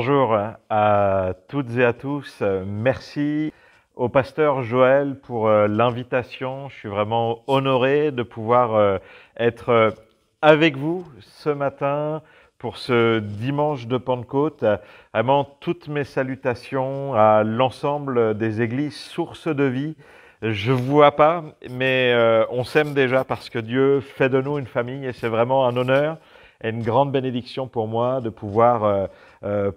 Bonjour à toutes et à tous. Merci au pasteur Joël pour l'invitation. Je suis vraiment honoré de pouvoir être avec vous ce matin pour ce dimanche de Pentecôte. Vraiment toutes mes salutations à l'ensemble des églises Source de Vie. Je vous vois pas, mais on s'aime déjà parce que Dieu fait de nous une famille et c'est vraiment un honneur et une grande bénédiction pour moi de pouvoir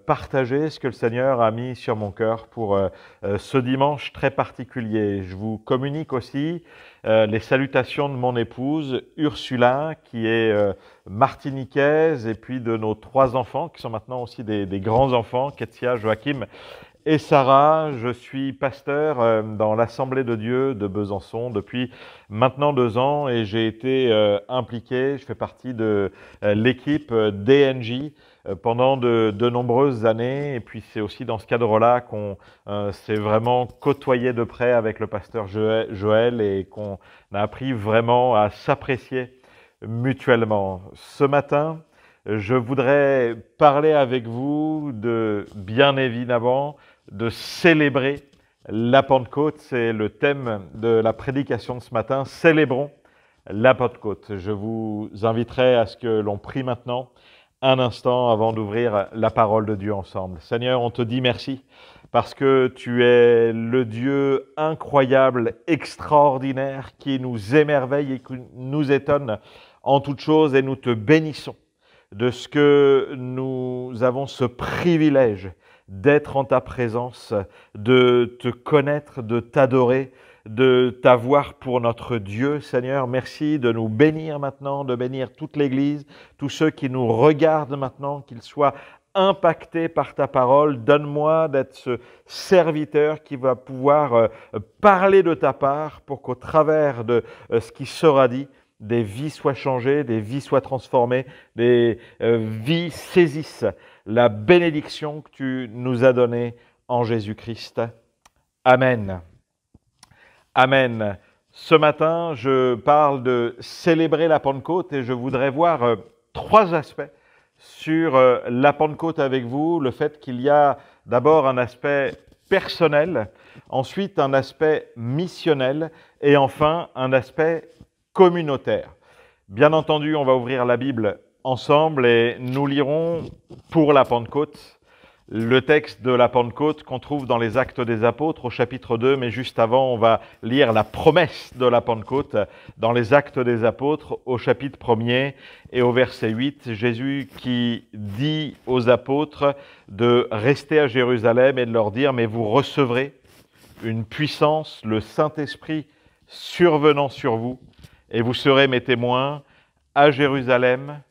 partager ce que le Seigneur a mis sur mon cœur pour ce dimanche très particulier. Je vous communique aussi les salutations de mon épouse Ursula, qui est martiniquaise, et puis de nos 3 enfants, qui sont maintenant aussi des grands-enfants, Ketia, Joachim et Sarah. Je suis pasteur dans l'Assemblée de Dieu de Besançon depuis maintenant 2 ans et j'ai été impliqué, je fais partie de l'équipe DNJ pendant de nombreuses années, et puis c'est aussi dans ce cadre-là qu'on s'est vraiment côtoyé de près avec le pasteur Joël et qu'on a appris vraiment à s'apprécier mutuellement. Ce matin, je voudrais parler avec vous de, bien évidemment, de célébrer la Pentecôte. C'est le thème de la prédication de ce matin. Célébrons la Pentecôte. Je vous inviterai à ce que l'on prie maintenant un instant avant d'ouvrir la parole de Dieu ensemble. Seigneur, on te dit merci parce que tu es le Dieu incroyable, extraordinaire, qui nous émerveille et qui nous étonne en toutes choses, et nous te bénissons de ce que nous avons ce privilège d'être en ta présence, de te connaître, de t'adorer, de t'avoir pour notre Dieu. Seigneur, merci de nous bénir maintenant, de bénir toute l'Église, tous ceux qui nous regardent maintenant, qu'ils soient impactés par ta parole. Donne-moi d'être ce serviteur qui va pouvoir parler de ta part pour qu'au travers de ce qui sera dit, des vies soient changées, des vies soient transformées, des vies saisissent la bénédiction que tu nous as donnée en Jésus-Christ. Amen. Amen. Ce matin, je parle de célébrer la Pentecôte et je voudrais voir 3 aspects sur la Pentecôte avec vous. Le fait qu'il y a d'abord un aspect personnel, ensuite un aspect missionnel et enfin un aspect communautaire. Bien entendu, on va ouvrir la Bible ensemble et nous lirons pour la Pentecôte le texte de la Pentecôte qu'on trouve dans les Actes des Apôtres au chapitre 2, mais juste avant, on va lire la promesse de la Pentecôte dans les Actes des Apôtres au chapitre 1er et au verset 8, Jésus qui dit aux apôtres de rester à Jérusalem et de leur dire « Mais vous recevrez une puissance, le Saint-Esprit survenant sur vous, et vous serez mes témoins à Jérusalem,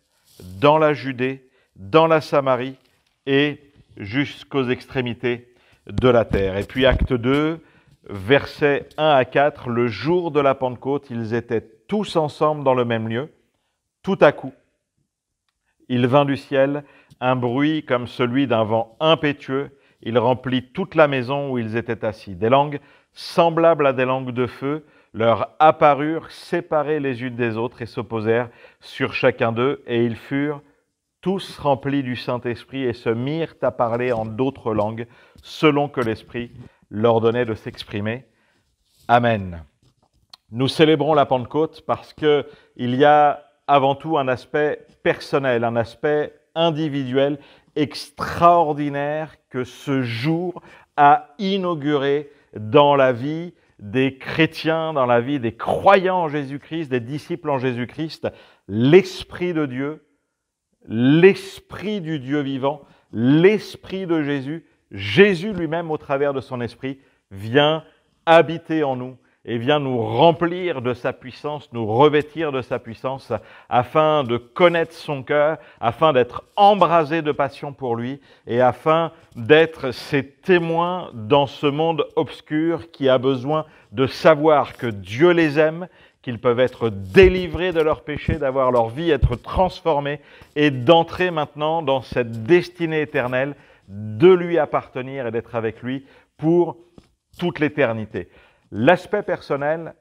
dans la Judée, dans la Samarie et jusqu'aux extrémités de la terre. » Et puis acte 2, versets 1 à 4, le jour de la Pentecôte, ils étaient tous ensemble dans le même lieu. Tout à coup, il vint du ciel un bruit comme celui d'un vent impétueux. Il remplit toute la maison où ils étaient assis. Des langues semblables à des langues de feu leur apparurent séparées les unes des autres et se posèrent sur chacun d'eux, et ils furent tous remplis du Saint-Esprit et se mirent à parler en d'autres langues, selon que l'Esprit leur donnait de s'exprimer. Amen. Nous célébrons la Pentecôte parce qu'il y a avant tout un aspect personnel, un aspect individuel extraordinaire que ce jour a inauguré dans la vie des chrétiens, dans la vie des croyants en Jésus-Christ, des disciples en Jésus-Christ, l'Esprit de Dieu, l'Esprit du Dieu vivant, l'Esprit de Jésus, Jésus lui-même au travers de son Esprit, vient habiter en nous et vient nous remplir de sa puissance, nous revêtir de sa puissance, afin de connaître son cœur, afin d'être embrasé de passion pour lui et afin d'être ses témoins dans ce monde obscur qui a besoin de savoir que Dieu les aime, qu'ils peuvent être délivrés de leurs péchés, d'avoir leur vie être transformée et d'entrer maintenant dans cette destinée éternelle, de lui appartenir et d'être avec lui pour toute l'éternité. L'aspect personnel,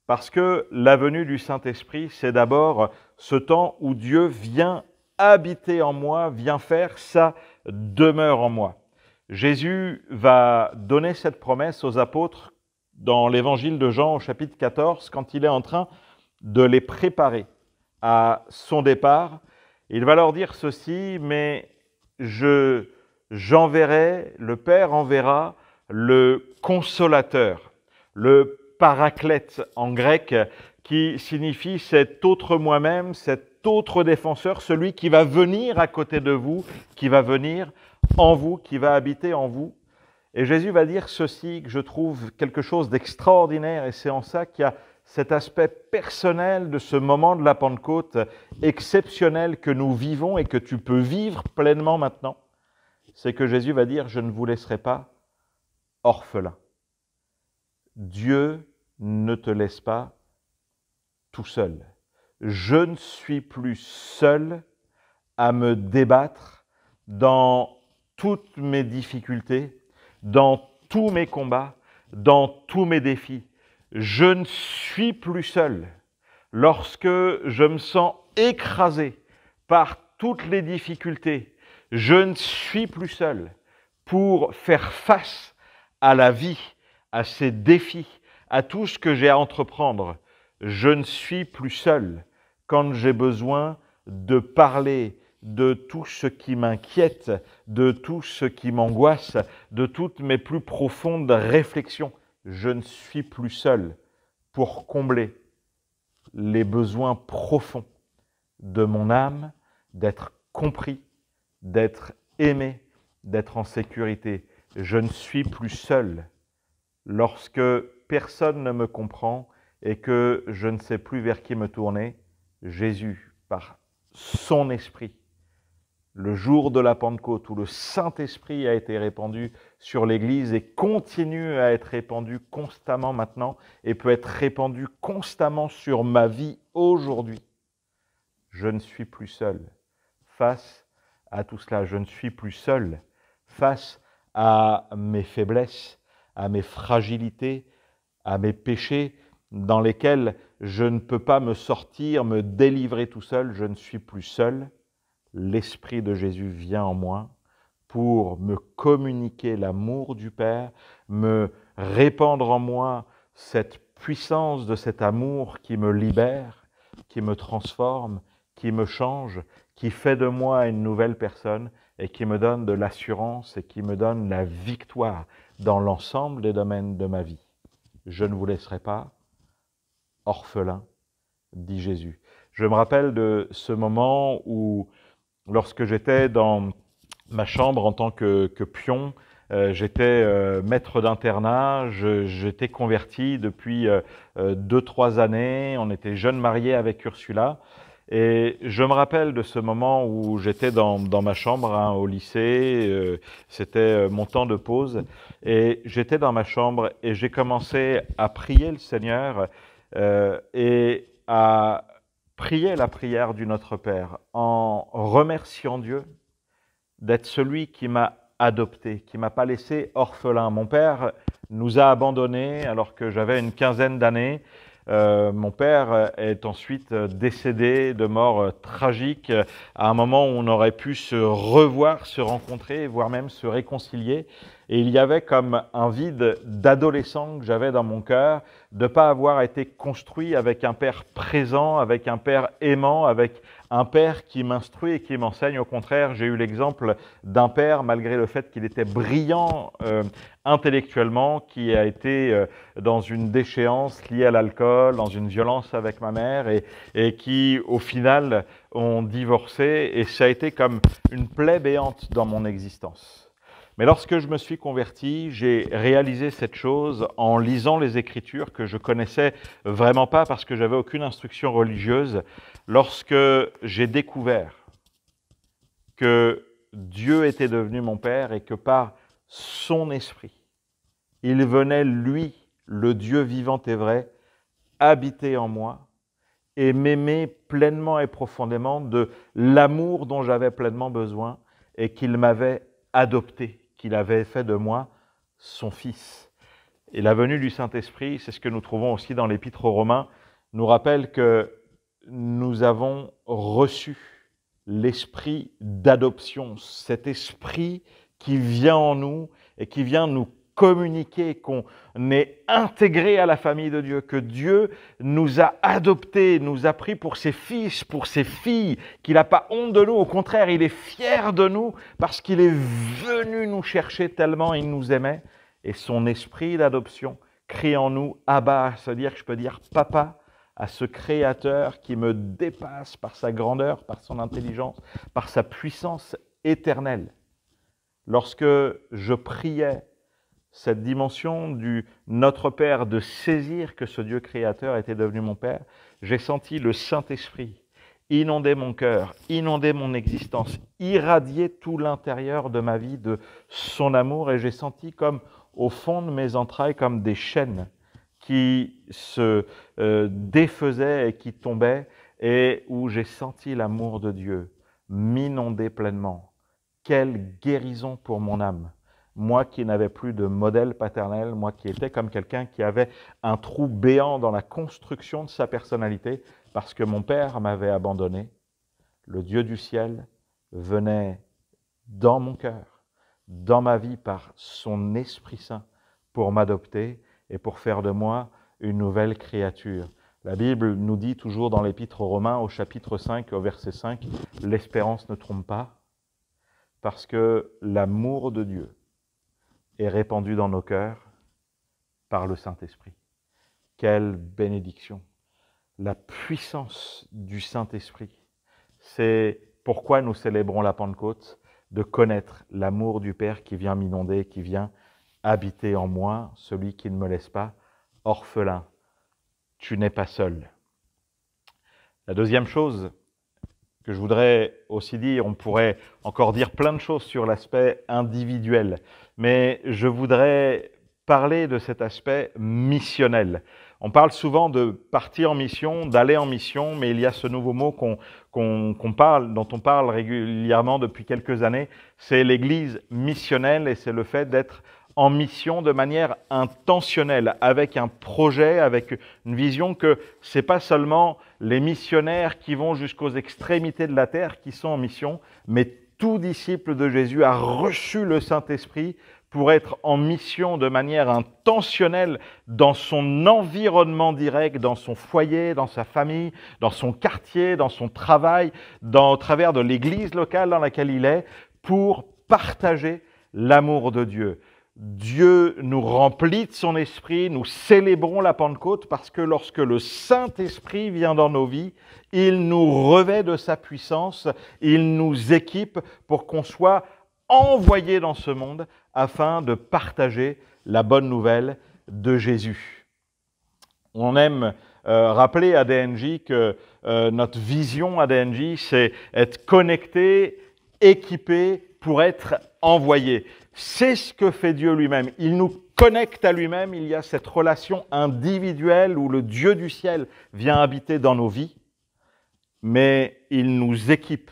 parce que la venue du Saint-Esprit, c'est d'abord ce temps où Dieu vient habiter en moi, vient faire sa demeure en moi. Jésus va donner cette promesse aux apôtres dans l'évangile de Jean au chapitre 14, quand il est en train de les préparer à son départ. Il va leur dire ceci, mais j'enverrai, le Père enverra le consolateur, le paraclète en grec, qui signifie cet autre moi-même, cet autre défenseur, celui qui va venir à côté de vous, qui va venir en vous, qui va habiter en vous. Et Jésus va dire ceci, que je trouve quelque chose d'extraordinaire, et c'est en ça qu'il y a cet aspect personnel de ce moment de la Pentecôte exceptionnel que nous vivons et que tu peux vivre pleinement maintenant. C'est que Jésus va dire, je ne vous laisserai pas orphelin. Dieu ne te laisse pas tout seul. Je ne suis plus seul à me débattre dans toutes mes difficultés, dans tous mes combats, dans tous mes défis. Je ne suis plus seul. Lorsque je me sens écrasé par toutes les difficultés, je ne suis plus seul pour faire face à la vie, à ces défis, à tout ce que j'ai à entreprendre. Je ne suis plus seul quand j'ai besoin de parler de tout ce qui m'inquiète, de tout ce qui m'angoisse, de toutes mes plus profondes réflexions. Je ne suis plus seul pour combler les besoins profonds de mon âme, d'être compris, d'être aimé, d'être en sécurité. Je ne suis plus seul lorsque personne ne me comprend et que je ne sais plus vers qui me tourner. Jésus, par son esprit, le jour de la Pentecôte où le Saint-Esprit a été répandu sur l'Église et continue à être répandu constamment maintenant et peut être répandu constamment sur ma vie aujourd'hui. Je ne suis plus seul face à tout cela. Je ne suis plus seul face à mes faiblesses, à mes fragilités, à mes péchés dans lesquels je ne peux pas me sortir, me délivrer tout seul. Je ne suis plus seul. L'Esprit de Jésus vient en moi pour me communiquer l'amour du Père, me répandre en moi cette puissance de cet amour qui me libère, qui me transforme, qui me change, qui fait de moi une nouvelle personne et qui me donne de l'assurance et qui me donne la victoire dans l'ensemble des domaines de ma vie. Je ne vous laisserai pas orphelin, dit Jésus. Je me rappelle de ce moment où, lorsque j'étais dans ma chambre en tant que pion, j'étais maître d'internat, j'étais converti depuis 2-3 années, on était jeunes mariés avec Ursula, et je me rappelle de ce moment où j'étais dans ma chambre au lycée, c'était mon temps de pause, et j'étais dans ma chambre et j'ai commencé à prier le Seigneur et à prier la prière du Notre Père en remerciant Dieu d'être celui qui m'a adopté, qui m'a pas laissé orphelin. Mon père nous a abandonnés alors que j'avais une quinzaine d'années. Mon père est ensuite décédé de mort tragique à un moment où on aurait pu se revoir, se rencontrer, voire même se réconcilier. Et il y avait comme un vide d'adolescent que j'avais dans mon cœur, de ne pas avoir été construit avec un père présent, avec un père aimant, avec un père qui m'instruit et qui m'enseigne. Au contraire, j'ai eu l'exemple d'un père, malgré le fait qu'il était brillant intellectuellement, qui a été dans une déchéance liée à l'alcool, dans une violence avec ma mère et qui, au final, ont divorcé. Et ça a été comme une plaie béante dans mon existence. Mais lorsque je me suis converti, j'ai réalisé cette chose en lisant les Écritures que je connaissais vraiment pas parce que j'avais aucune instruction religieuse. Lorsque j'ai découvert que Dieu était devenu mon Père et que par son esprit, il venait, lui, le Dieu vivant et vrai, habiter en moi et m'aimer pleinement et profondément de l'amour dont j'avais pleinement besoin et qu'il m'avait adopté, qu'il avait fait de moi son fils. Et la venue du Saint-Esprit, c'est ce que nous trouvons aussi dans l'Épître aux Romains, nous rappelle que nous avons reçu l'esprit d'adoption, cet esprit qui vient en nous et qui vient nous communiquer, qu'on est intégré à la famille de Dieu, que Dieu nous a adoptés, nous a pris pour ses fils, pour ses filles, qu'il n'a pas honte de nous, au contraire, il est fier de nous parce qu'il est venu nous chercher tellement il nous aimait. Et son esprit d'adoption crie en nous « Abba », c'est-à-dire que je peux dire « Papa » à ce Créateur qui me dépasse par sa grandeur, par son intelligence, par sa puissance éternelle. Lorsque je priais cette dimension du Notre Père, de saisir que ce Dieu créateur était devenu mon Père, j'ai senti le Saint-Esprit inonder mon cœur, inonder mon existence, irradier tout l'intérieur de ma vie de son amour, et j'ai senti comme au fond de mes entrailles comme des chaînes qui se défaisaient et qui tombaient, et où j'ai senti l'amour de Dieu m'inonder pleinement. Quelle guérison pour mon âme! Moi qui n'avais plus de modèle paternel, moi qui étais comme quelqu'un qui avait un trou béant dans la construction de sa personnalité parce que mon père m'avait abandonné, le Dieu du ciel venait dans mon cœur, dans ma vie par son Esprit Saint pour m'adopter et pour faire de moi une nouvelle créature. La Bible nous dit toujours dans l'Épître aux Romains, au chapitre 5, au verset 5, « L'espérance ne trompe pas, parce que l'amour de Dieu est répandu dans nos cœurs par le Saint-Esprit. » Quelle bénédiction! La puissance du Saint-Esprit, c'est pourquoi nous célébrons la Pentecôte, de connaître l'amour du Père qui vient m'inonder, qui vient habiter en moi, celui qui ne me laisse pas orphelin. Tu n'es pas seul. La deuxième chose que je voudrais aussi dire, on pourrait encore dire plein de choses sur l'aspect individuel, mais je voudrais parler de cet aspect missionnel. On parle souvent de partir en mission, d'aller en mission, mais il y a ce nouveau mot dont on parle régulièrement depuis quelques années, c'est l'Église missionnelle, et c'est le fait d'être en mission de manière intentionnelle, avec un projet, avec une vision que ce n'est pas seulement les missionnaires qui vont jusqu'aux extrémités de la terre qui sont en mission, mais tout disciple de Jésus a reçu le Saint-Esprit pour être en mission de manière intentionnelle dans son environnement direct, dans son foyer, dans sa famille, dans son quartier, dans son travail, au travers de l'église locale dans laquelle il est, pour partager l'amour de Dieu. Dieu nous remplit de son esprit, nous célébrons la Pentecôte parce que lorsque le Saint-Esprit vient dans nos vies, il nous revêt de sa puissance, il nous équipe pour qu'on soit envoyés dans ce monde afin de partager la bonne nouvelle de Jésus. On aime rappeler à DNJ que notre vision à DNJ, c'est être connecté, équipé pour être envoyé. C'est ce que fait Dieu lui-même. Il nous connecte à lui-même, il y a cette relation individuelle où le Dieu du ciel vient habiter dans nos vies, mais il nous équipe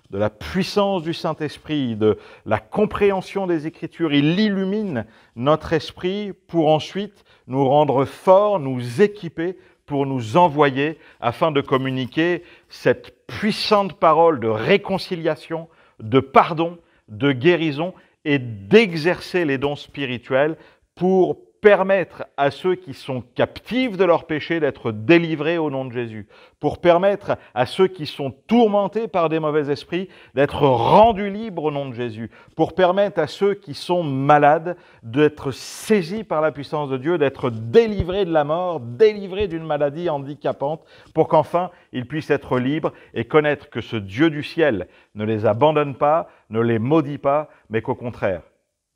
de la puissance du Saint-Esprit, de la compréhension des Écritures. Il illumine notre esprit pour ensuite nous rendre forts, nous équiper pour nous envoyer afin de communiquer cette puissante parole de réconciliation, de pardon, de guérison et d'exercer les dons spirituels pour permettre à ceux qui sont captifs de leurs péchés d'être délivrés au nom de Jésus, pour permettre à ceux qui sont tourmentés par des mauvais esprits d'être rendus libres au nom de Jésus, pour permettre à ceux qui sont malades d'être saisis par la puissance de Dieu, d'être délivrés de la mort, délivrés d'une maladie handicapante, pour qu'enfin ils puissent être libres et connaître que ce Dieu du ciel ne les abandonne pas, ne les maudit pas, mais qu'au contraire,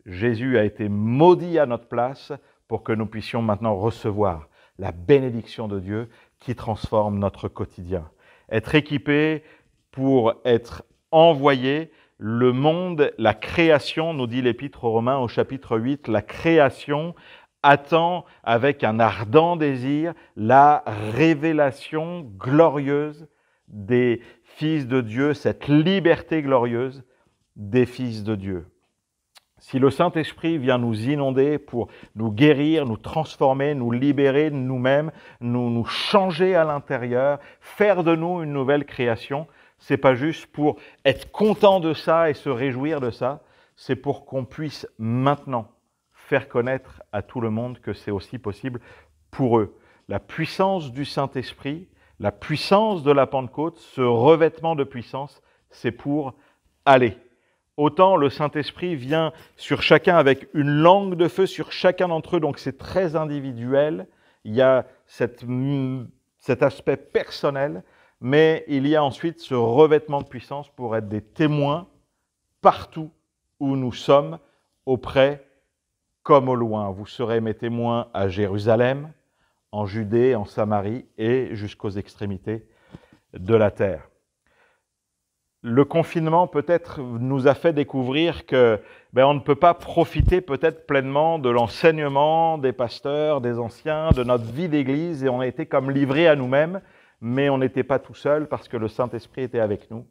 Jésus a été maudit à notre place pour que nous puissions maintenant recevoir la bénédiction de Dieu qui transforme notre quotidien. Être équipé pour être envoyé, le monde, la création, nous dit l'Épître aux Romains au chapitre 8, la création attend avec un ardent désir la révélation glorieuse des fils de Dieu, cette liberté glorieuse des fils de Dieu. Si le Saint-Esprit vient nous inonder pour nous guérir, nous transformer, nous libérer de nous-mêmes, nous changer à l'intérieur, faire de nous une nouvelle création, c'est pas juste pour être content de ça et se réjouir de ça, c'est pour qu'on puisse maintenant faire connaître à tout le monde que c'est aussi possible pour eux. La puissance du Saint-Esprit, la puissance de la Pentecôte, ce revêtement de puissance, c'est pour aller. Autant le Saint-Esprit vient sur chacun avec une langue de feu sur chacun d'entre eux, donc c'est très individuel. Il y a cet aspect personnel, mais il y a ensuite ce revêtement de puissance pour être des témoins partout où nous sommes, auprès comme au loin. Vous serez mes témoins à Jérusalem, en Judée, en Samarie et jusqu'aux extrémités de la terre. Le confinement peut-être nous a fait découvrir que on ne peut pas profiter peut-être pleinement de l'enseignement des pasteurs, des anciens, de notre vie d'église, et on a été comme livrés à nous-mêmes, mais on n'était pas tout seul parce que le Saint-Esprit était avec nous.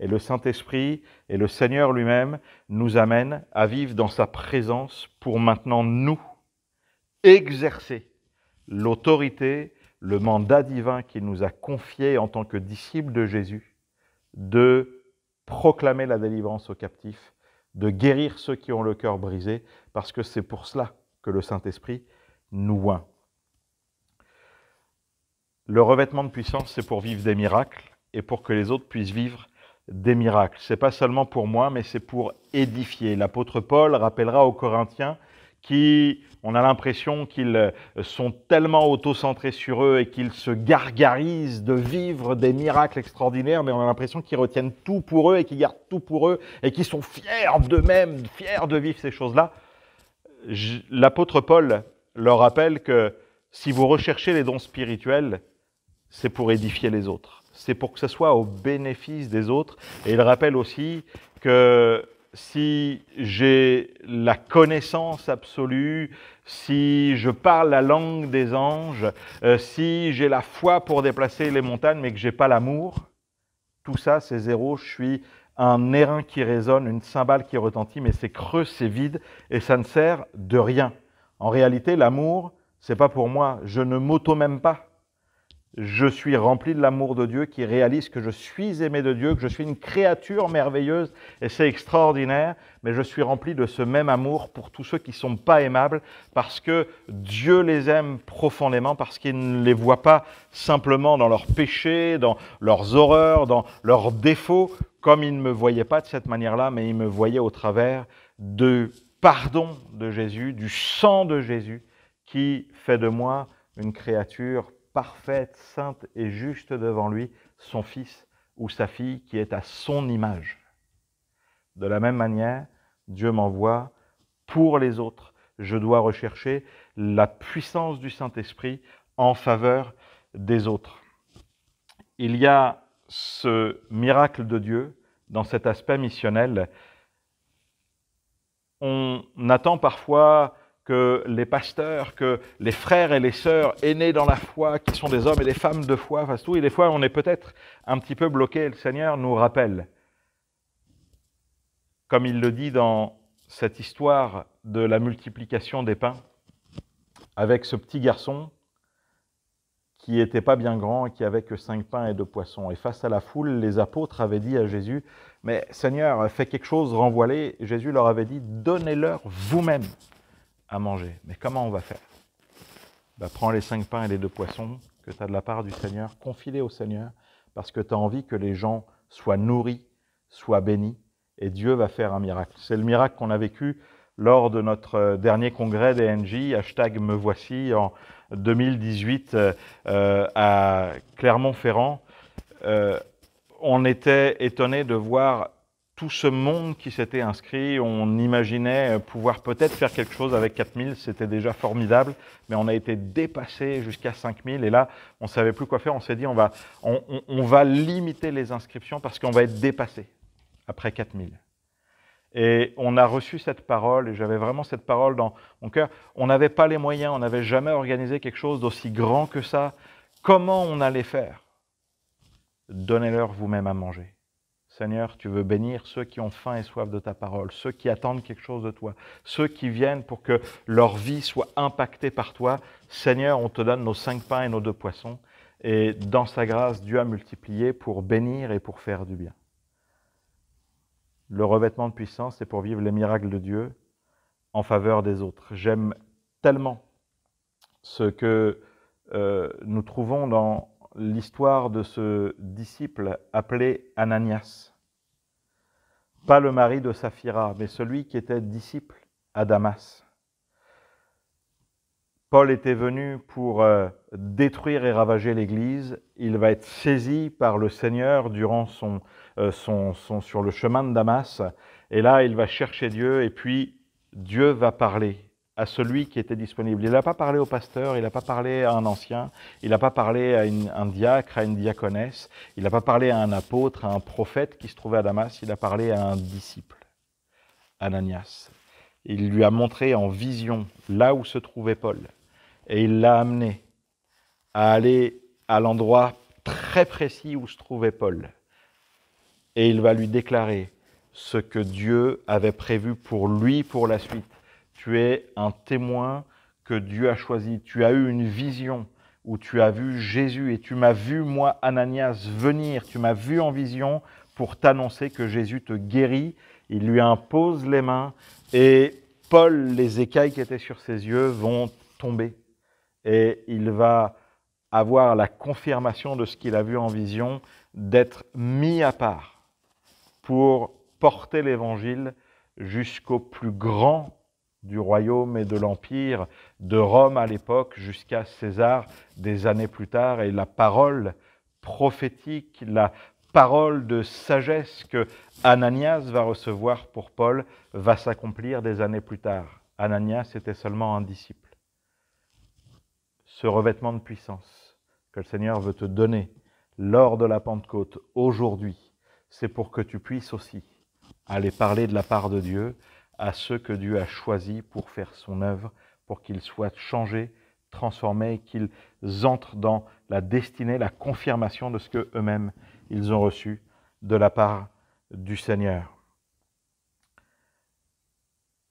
Et le Saint-Esprit et le Seigneur lui-même nous amènent à vivre dans sa présence pour maintenant nous exercer l'autorité, le mandat divin qu'il nous a confié en tant que disciples de Jésus, de proclamer la délivrance aux captifs, de guérir ceux qui ont le cœur brisé, parce que c'est pour cela que le Saint-Esprit nous oint. Le revêtement de puissance, c'est pour vivre des miracles et pour que les autres puissent vivre des miracles. Ce n'est pas seulement pour moi, mais c'est pour édifier. L'apôtre Paul rappellera aux Corinthiens qui, on a l'impression qu'ils sont tellement auto-centrés sur eux et qu'ils se gargarisent de vivre des miracles extraordinaires, mais on a l'impression qu'ils retiennent tout pour eux et qu'ils gardent tout pour eux et qu'ils sont fiers d'eux-mêmes, fiers de vivre ces choses-là. L'apôtre Paul leur rappelle que si vous recherchez les dons spirituels, c'est pour édifier les autres. C'est pour que ce soit au bénéfice des autres. Et il rappelle aussi que si j'ai la connaissance absolue, si je parle la langue des anges, si j'ai la foi pour déplacer les montagnes, mais que je n'ai pas l'amour, tout ça, c'est zéro. Je suis un airain qui résonne, une cymbale qui retentit, mais c'est creux, c'est vide, et ça ne sert de rien. En réalité, l'amour, c'est pas pour moi. Je ne m'auto-m'aime pas. Je suis rempli de l'amour de Dieu qui réalise que je suis aimé de Dieu, que je suis une créature merveilleuse et c'est extraordinaire, mais je suis rempli de ce même amour pour tous ceux qui ne sont pas aimables parce que Dieu les aime profondément, parce qu'il ne les voit pas simplement dans leurs péchés, dans leurs horreurs, dans leurs défauts, comme il ne me voyait pas de cette manière-là, mais il me voyait au travers du pardon de Jésus, du sang de Jésus qui fait de moi une créature parfaite, sainte et juste devant lui, son fils ou sa fille qui est à son image. De la même manière, Dieu m'envoie pour les autres. Je dois rechercher la puissance du Saint-Esprit en faveur des autres. Il y a ce miracle de Dieu dans cet aspect missionnel. On attend parfois que les pasteurs, que les frères et les sœurs aînés dans la foi, qui sont des hommes et des femmes de foi, fassent tout. Et des fois, on est peut-être un petit peu bloqué. Le Seigneur nous rappelle, comme il le dit dans cette histoire de la multiplication des pains, avec ce petit garçon qui n'était pas bien grand et qui avait que 5 pains et 2 poissons. Et face à la foule, les apôtres avaient dit à Jésus, « Mais Seigneur, fais quelque chose, renvoie-les. » Jésus leur avait dit, « Donnez-leur vous-même à manger. » Mais comment on va faire? Prends les 5 pains et les 2 poissons que tu as de la part du Seigneur, confie-les au Seigneur, parce que tu as envie que les gens soient nourris, soient bénis, et Dieu va faire un miracle. C'est le miracle qu'on a vécu lors de notre dernier congrès des NJ, #me voici, en 2018 à Clermont-Ferrand. On était étonnés de voir tout ce monde qui s'était inscrit. On imaginait pouvoir peut-être faire quelque chose avec 4000, c'était déjà formidable, mais on a été dépassé jusqu'à 5000 et là, on ne savait plus quoi faire. On s'est dit, on va limiter les inscriptions parce qu'on va être dépassé après 4000. Et on a reçu cette parole, et j'avais vraiment cette parole dans mon cœur. On n'avait pas les moyens, on n'avait jamais organisé quelque chose d'aussi grand que ça. Comment on allait faire? Donnez-leur vous-même à manger. Seigneur, tu veux bénir ceux qui ont faim et soif de ta parole, ceux qui attendent quelque chose de toi, ceux qui viennent pour que leur vie soit impactée par toi. Seigneur, on te donne nos 5 pains et nos 2 poissons Et dans sa grâce, Dieu a multiplié pour bénir et pour faire du bien. Le revêtement de puissance, c'est pour vivre les miracles de Dieu en faveur des autres. J'aime tellement ce que nous trouvons dans l'histoire de ce disciple appelé Ananias. Pas le mari de Saphira, mais celui qui était disciple à Damas. Paul était venu pour détruire et ravager l'Église. Il va être saisi par le Seigneur durant sur le chemin de Damas. Et là, il va chercher Dieu et puis Dieu va parler à celui qui était disponible. Il n'a pas parlé au pasteur, il n'a pas parlé à un ancien, il n'a pas parlé à un diacre, à une diaconesse, il n'a pas parlé à un apôtre, à un prophète qui se trouvait à Damas, il a parlé à un disciple, Ananias. Il lui a montré en vision là où se trouvait Paul. Et il l'a amené à aller à l'endroit très précis où se trouvait Paul. Et il va lui déclarer ce que Dieu avait prévu pour lui pour la suite. Tu es un témoin que Dieu a choisi. Tu as eu une vision où tu as vu Jésus et tu m'as vu, moi, Ananias, venir. Tu m'as vu en vision pour t'annoncer que Jésus te guérit. Il lui impose les mains et Paul, les écailles qui étaient sur ses yeux vont tomber. Et il va avoir la confirmation de ce qu'il a vu en vision, d'être mis à part pour porter l'évangile jusqu'au plus grand du royaume et de l'empire de Rome à l'époque, jusqu'à César des années plus tard. Et la parole prophétique, la parole de sagesse que Ananias va recevoir pour Paul va s'accomplir des années plus tard. Ananias était seulement un disciple. Ce revêtement de puissance que le Seigneur veut te donner lors de la Pentecôte aujourd'hui, c'est pour que tu puisses aussi aller parler de la part de Dieu à ceux que Dieu a choisis pour faire son œuvre, pour qu'ils soient changés, transformés, et qu'ils entrent dans la destinée, la confirmation de ce qu'eux-mêmes ils ont reçu de la part du Seigneur.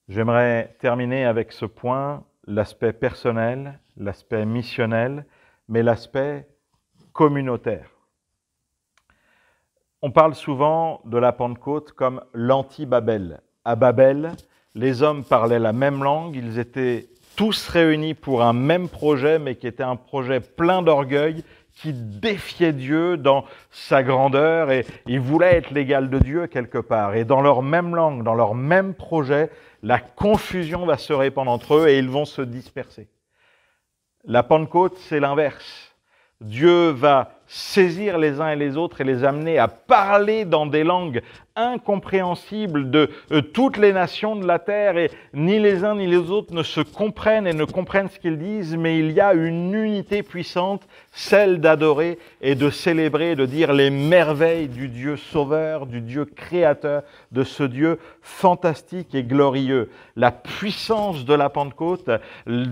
J'aimerais terminer avec ce point, l'aspect personnel, l'aspect missionnel, mais l'aspect communautaire. On parle souvent de la Pentecôte comme l'anti-Babel. À Babel, les hommes parlaient la même langue, ils étaient tous réunis pour un même projet, mais qui était un projet plein d'orgueil, qui défiait Dieu dans sa grandeur, et ils voulaient être l'égal de Dieu quelque part. Et dans leur même langue, dans leur même projet, la confusion va se répandre entre eux et ils vont se disperser. La Pentecôte, c'est l'inverse. Dieu va saisir les uns et les autres et les amener à parler dans des langues incompréhensibles de toutes les nations de la terre, et ni les uns ni les autres ne se comprennent et ne comprennent ce qu'ils disent, mais il y a une unité puissante, celle d'adorer et de célébrer, de dire les merveilles du Dieu sauveur, du Dieu créateur, de ce Dieu fantastique et glorieux. La puissance de la Pentecôte,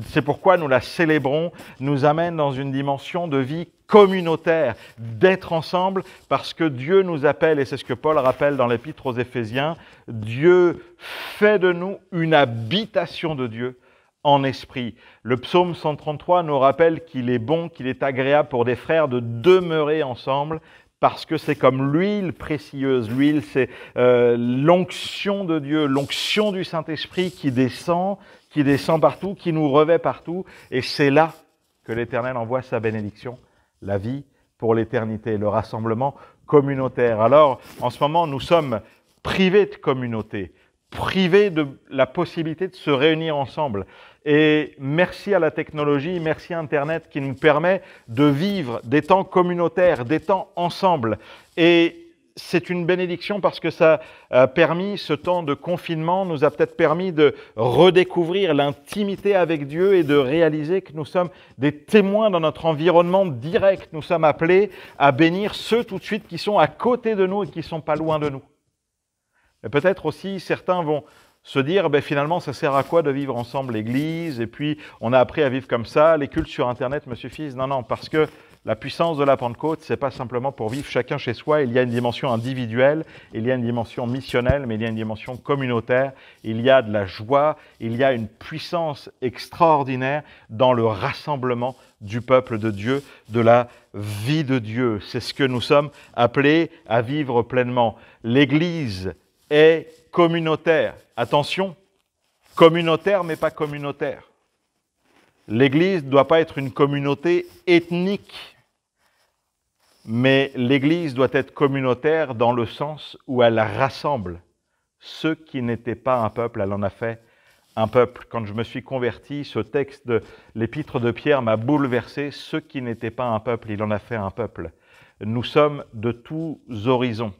c'est pourquoi nous la célébrons, nous amène dans une dimension de vie communautaire, d'être ensemble, parce que Dieu nous appelle, et c'est ce que Paul rappelle dans l'Épître aux Éphésiens, Dieu fait de nous une habitation de Dieu en esprit. Le psaume 133 nous rappelle qu'il est bon, qu'il est agréable pour des frères de demeurer ensemble, parce que c'est comme l'huile précieuse. L'huile, c'est l'onction de Dieu, l'onction du Saint-Esprit qui descend partout, qui nous revêt partout, et c'est là que l'Éternel envoie sa bénédiction. La vie pour l'éternité, le rassemblement communautaire. Alors, en ce moment, nous sommes privés de communauté, privés de la possibilité de se réunir ensemble. Et merci à la technologie, merci à Internet qui nous permet de vivre des temps communautaires, des temps ensemble. Et c'est une bénédiction parce que ça a permis, ce temps de confinement nous a peut-être permis de redécouvrir l'intimité avec Dieu et de réaliser que nous sommes des témoins dans notre environnement direct. Nous sommes appelés à bénir ceux tout de suite qui sont à côté de nous et qui ne sont pas loin de nous. Et peut-être aussi certains vont se dire, finalement, ça sert à quoi de vivre ensemble l'Église? Et puis, on a appris à vivre comme ça, les cultes sur Internet me suffisent. Non, parce que La puissance de la Pentecôte, ce n'est pas simplement pour vivre chacun chez soi. Il y a une dimension individuelle, il y a une dimension missionnelle, mais il y a une dimension communautaire. Il y a de la joie, il y a une puissance extraordinaire dans le rassemblement du peuple de Dieu, de la vie de Dieu. C'est ce que nous sommes appelés à vivre pleinement. L'Église est communautaire. Attention, communautaire mais pas communautaire. L'Église ne doit pas être une communauté ethnique, mais l'Église doit être communautaire dans le sens où elle rassemble ceux qui n'étaient pas un peuple, elle en a fait un peuple. Quand je me suis converti, ce texte de l'épître de Pierre m'a bouleversé. Ceux qui n'étaient pas un peuple, il en a fait un peuple. Nous sommes de tous horizons.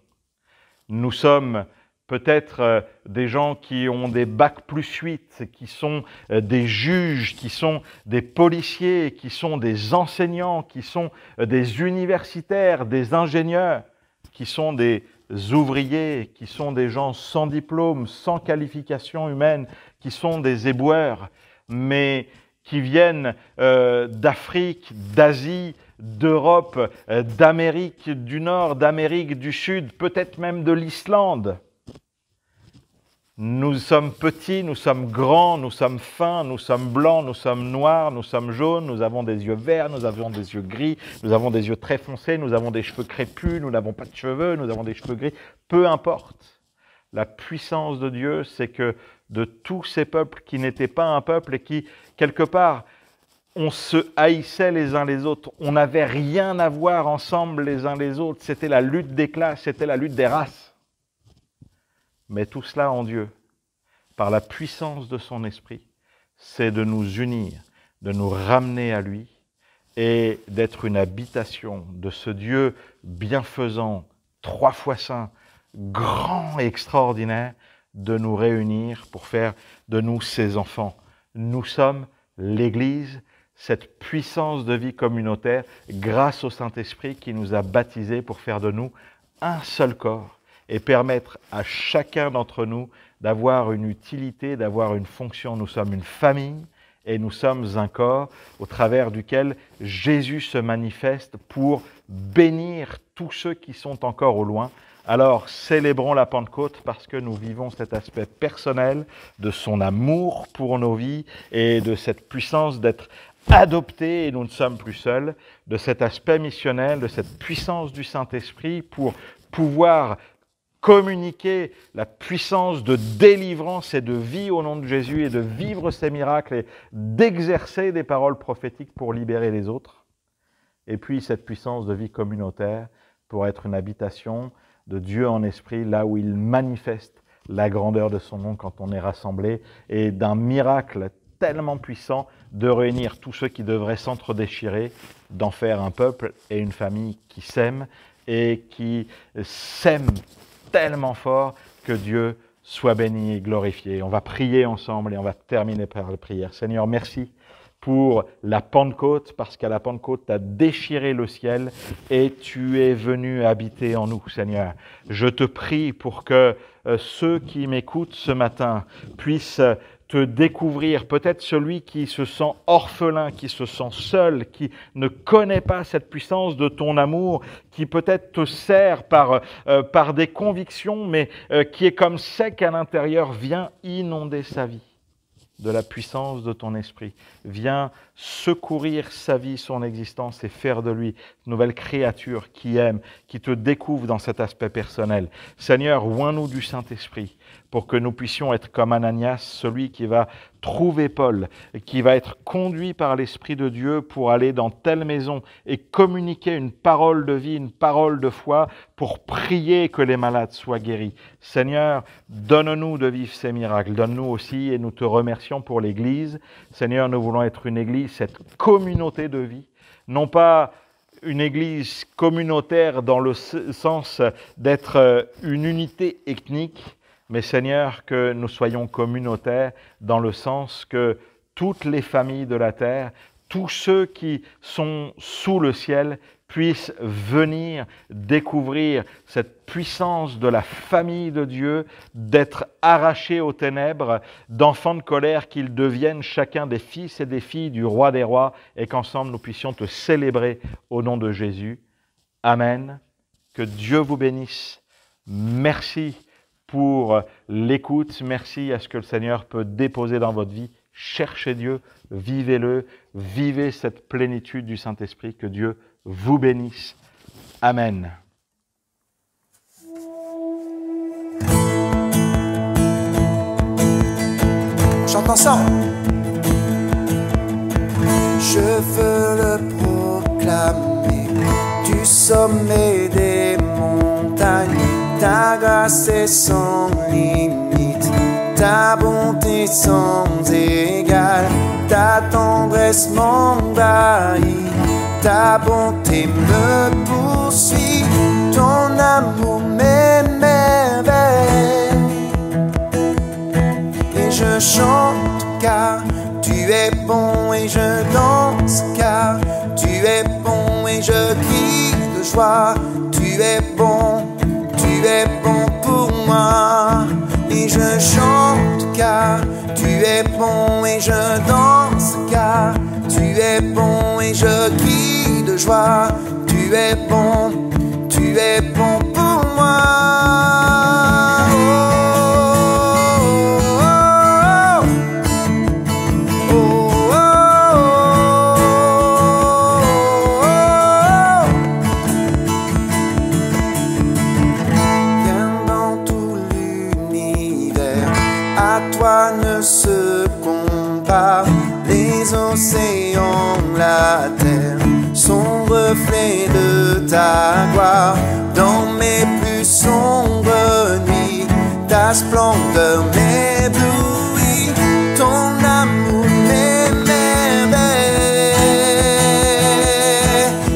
Nous sommes peut-être des gens qui ont des bacs +8, qui sont des juges, qui sont des policiers, qui sont des enseignants, qui sont des universitaires, des ingénieurs, qui sont des ouvriers, qui sont des gens sans diplôme, sans qualification humaine, qui sont des éboueurs, mais qui viennent d'Afrique, d'Asie, d'Europe, d'Amérique du Nord, d'Amérique du Sud, peut-être même de l'Islande. Nous sommes petits, nous sommes grands, nous sommes fins, nous sommes blancs, nous sommes noirs, nous sommes jaunes, nous avons des yeux verts, nous avons des yeux gris, nous avons des yeux très foncés, nous avons des cheveux crépus, nous n'avons pas de cheveux, nous avons des cheveux gris. Peu importe. La puissance de Dieu, c'est que de tous ces peuples qui n'étaient pas un peuple et qui, quelque part, on se haïssait les uns les autres, on n'avait rien à voir ensemble les uns les autres, c'était la lutte des classes, c'était la lutte des races. Mais tout cela en Dieu, par la puissance de son esprit, c'est de nous unir, de nous ramener à lui et d'être une habitation de ce Dieu bienfaisant, 3 fois saint, grand et extraordinaire, de nous réunir pour faire de nous ses enfants. Nous sommes l'Église, cette puissance de vie communautaire, grâce au Saint-Esprit qui nous a baptisés pour faire de nous un seul corps et permettre à chacun d'entre nous d'avoir une utilité, d'avoir une fonction. Nous sommes une famille et nous sommes un corps au travers duquel Jésus se manifeste pour bénir tous ceux qui sont encore au loin. Alors, célébrons la Pentecôte parce que nous vivons cet aspect personnel de son amour pour nos vies et de cette puissance d'être adoptés et nous ne sommes plus seuls, de cet aspect missionnel, de cette puissance du Saint-Esprit pour pouvoir communiquer la puissance de délivrance et de vie au nom de Jésus et de vivre ces miracles et d'exercer des paroles prophétiques pour libérer les autres. Et puis cette puissance de vie communautaire pour être une habitation de Dieu en esprit, là où il manifeste la grandeur de son nom quand on est rassemblés, et d'un miracle tellement puissant de réunir tous ceux qui devraient s'entre-déchirer, d'en faire un peuple et une famille qui s'aiment et qui s'aiment tellement fort que Dieu soit béni et glorifié. On va prier ensemble et on va terminer par la prière. Seigneur, merci pour la Pentecôte, parce qu'à la Pentecôte, tu as déchiré le ciel et tu es venu habiter en nous, Seigneur. Je te prie pour que ceux qui m'écoutent ce matin puissent te découvrir, peut-être celui qui se sent orphelin, qui se sent seul, qui ne connaît pas cette puissance de ton amour, qui peut-être te sert par des convictions, mais qui est comme sec à l'intérieur, viens inonder sa vie de la puissance de ton esprit. Viens secourir sa vie, son existence et faire de lui une nouvelle créature qui aime, qui te découvre dans cet aspect personnel. Seigneur, oins-nous du Saint-Esprit pour que nous puissions être comme Ananias, celui qui va trouver Paul, et qui va être conduit par l'Esprit de Dieu pour aller dans telle maison et communiquer une parole de vie, une parole de foi, pour prier que les malades soient guéris. Seigneur, donne-nous de vivre ces miracles, donne-nous aussi, et nous te remercions pour l'Église. Seigneur, nous voulons être une Église, cette communauté de vie, non pas une Église communautaire dans le sens d'être une unité ethnique, mais Seigneur, que nous soyons communautaires dans le sens que toutes les familles de la terre, tous ceux qui sont sous le ciel puissent venir découvrir cette puissance de la famille de Dieu, d'être arrachés aux ténèbres, d'enfants de colère, qu'ils deviennent chacun des fils et des filles du roi des rois, et qu'ensemble nous puissions te célébrer au nom de Jésus. Amen. Que Dieu vous bénisse. Merci pour l'écoute. Merci à ce que le Seigneur peut déposer dans votre vie. Cherchez Dieu, vivez-le, vivez cette plénitude du Saint-Esprit. Que Dieu vous bénisse. Amen. On chante ensemble. Je veux le proclamer du sommet des montagnes. Ta grâce est sans limite, ta bonté sans égale, ta tendresse m'envahit, ta bonté me poursuit, ton amour m'émerveille. Et je chante car tu es bon, et je danse car tu es bon, et je crie de joie, tu es bon pour moi. Et je chante car tu es bon, et je danse car tu es bon, et je crie de joie, tu es bon pour moi. Ne se compare, les océans, la terre sont reflets de ta gloire. Dans mes plus sombres nuits, ta splendeur m'éblouit, ton amour m'émerveille.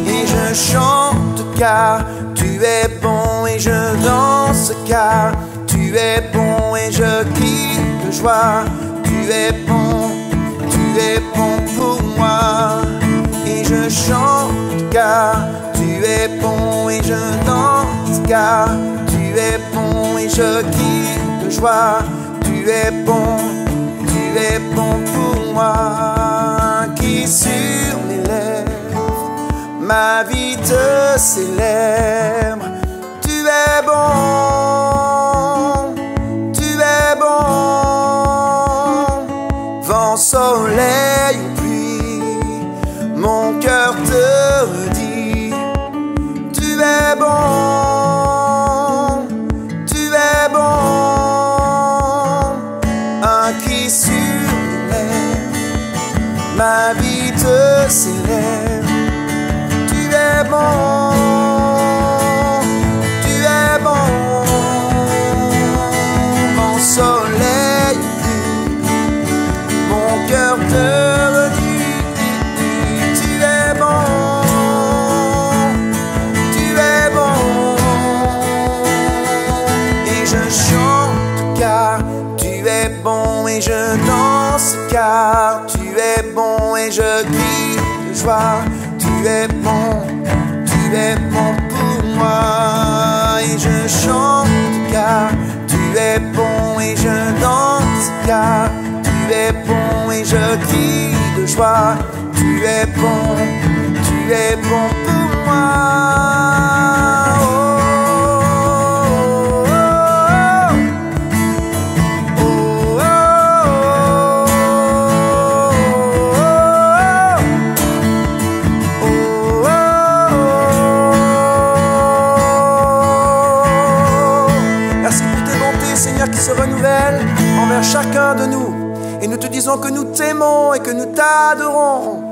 Et je chante car tu es bon, et je danse car tu es bon, et je crie de joie, tu es bon pour moi. Et je chante car tu es bon, et je danse car tu es bon, et je crie de joie, tu es bon pour moi. Qui sur mes lèvres, ma vie te célèbre, tu es bon. Soleil ou pluie, mon cœur te redit, tu es bon, un cri sur les lèvres, ma vie te célèbre, tu es bon, mon soleil. Mon cœur te redit, tu es bon, et je chante car tu es bon, et je danse car tu es bon, et je crie de joie, tu es bon pour moi. Et je chante car tu es bon, et je danse car tu es bon, et je crie de joie, tu es bon pour moi. Merci pour tes bontés, Seigneur, qui se renouvellent envers chacun de nous. Et nous te disons que nous t'aimons et que nous t'adorons.